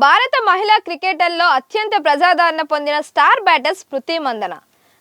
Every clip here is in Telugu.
భారత మహిళా క్రికెటర్లో అత్యంత ప్రజాదరణ పొందిన స్టార్ బ్యాటర్ స్మృతి మందన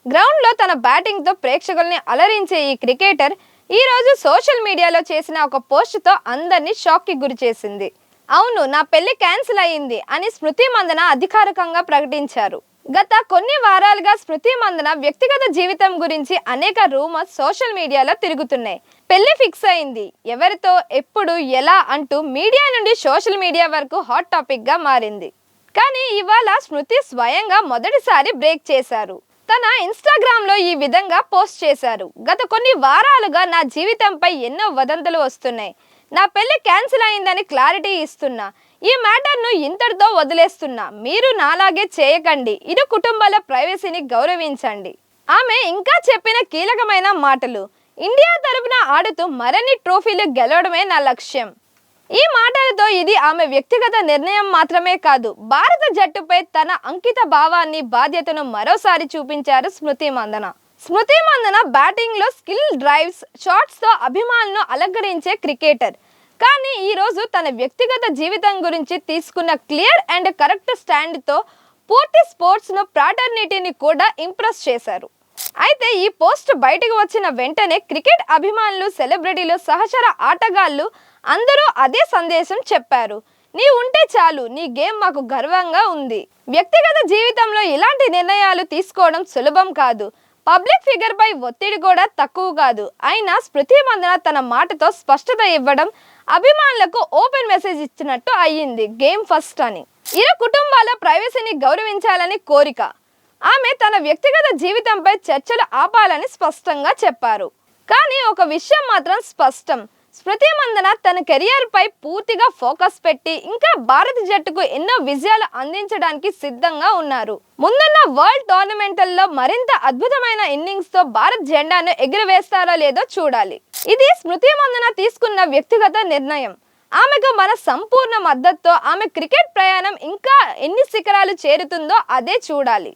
గ్రౌండ్లో తన బ్యాటింగ్తో ప్రేక్షకుల్ని అలరించే ఈ క్రికెటర్ ఈ రోజు సోషల్ మీడియాలో చేసిన ఒక పోస్టుతో అందరినీ షాక్కి గురిచేసింది. అవును, నా పెళ్లి క్యాన్సిల్ అయ్యింది అని స్మృతి మందన అధికారికంగా ప్రకటించారు. గత కొన్ని వారాలుగా స్మృతి మందన వ్యక్తిగత జీవితం గురించి అనేక రూమర్స్ సోషల్ మీడియాలో తిరుగుతున్నాయి. పెళ్లి ఫిక్స్ అయింది, ఎవరితో, ఎప్పుడు, ఎలా అంటూ మీడియా నుండి సోషల్ మీడియా వరకు హాట్ టాపిక్ గా మారింది. కానీ ఇవాళ స్మృతి స్వయంగా మొదటిసారి బ్రేక్ చేశారు. తన ఇన్స్టాగ్రామ్ లో ఈ విధంగా పోస్ట్ చేశారు. గత కొన్ని వారాలుగా నా జీవితంపై ఎన్నో వదంతులు వస్తున్నాయి. నా పెళ్లి క్యాన్సిల్ అయిందని క్లారిటీ ఇస్తున్నా. ఈ మ్యాటర్ను ఇంతటితో వదిలేస్తున్నా. మీరు నాలాగే చేయకండి. ఇరు కుటుంబాల ప్రైవసీని గౌరవించండి. ఆమె ఇంకా చెప్పిన కీలకమైన మాటలు: ఇండియా తరపున ఆడుతూ మరిన్ని ట్రోఫీలు గెలవడమే నా లక్ష్యం. ఈ మాటలతో ఇది ఆమె వ్యక్తిగత నిర్ణయం మాత్రమే కాదు, భారత జట్టుపై తన అంకిత భావాన్ని, బాధ్యతను మరోసారి చూపించారు స్మృతి మందన. స్మృతి మందన బ్యాటింగ్ లో స్కిల్ డ్రైవ్స్, షాట్స్ తో అభిమానులను అలంకరించే క్రికెటర్. కానీ ఈ రోజు తన వ్యక్తిగత జీవితం గురించి తీసుకున్న క్లియర్ అండ్ కరెక్ట్ స్టాండ్ తో పూర్తి స్పోర్ట్స్ ను, ఫ్రాటర్నిటీని కూడా ఇంప్రెస్ చేశారు. అయితే ఈ పోస్ట్ బయటకు వచ్చిన వెంటనే క్రికెట్ అభిమానులు, సెలబ్రిటీలు, సహచర ఆటగాళ్లు అందరూ అదే సందేశం చెప్పారు: నీ ఉంటే చాలు, నీ గేమ్ మాకు గర్వంగా ఉంది. వ్యక్తిగత జీవితంలో ఇలాంటి నిర్ణయాలు తీసుకోవడం సులభం కాదు. పబ్లిక్ ఫిగర్ పై ఒత్తిడి కూడా తక్కువ కాదు. అయినా స్మృతి మందన తన మాటతో స్పష్టత ఇవ్వడం, అభిమానులకు ఓపెన్ మెసేజ్ ఇచ్చినట్టు అయ్యింది. గేమ్ ఫస్ట్ అని, ఇరు కుటుంబాల ప్రైవసీని గౌరవించాలని కోరిక. ఆమె తన వ్యక్తిగత జీవితంపై చర్చలు ఆపాలని స్పష్టంగా చెప్పారు. కానీ ఒక విషయం మాత్రం స్పష్టం: స్మృతి మందన తన కెరియర్ పై పూర్తిగా ఫోకస్ పెట్టి ఇంకా భారత జట్టుకు ఎన్నో విజయాలు అందించడానికి సిద్ధంగా ఉన్నారు. ముందున్న వరల్డ్ టోర్నమెంట్లలో మరింత అద్భుతమైన ఇన్నింగ్స్ తో భారత్ జెండాను ఎగురవేస్తారో లేదో చూడాలి. ఇది స్మృతి మందన తీసుకున్న వ్యక్తిగత నిర్ణయం. ఆమెకు మన సంపూర్ణ మద్దతుతో ఆమె క్రికెట్ ప్రయాణం ఇంకా ఎన్ని శిఖరాలు చేరుతుందో అదే చూడాలి.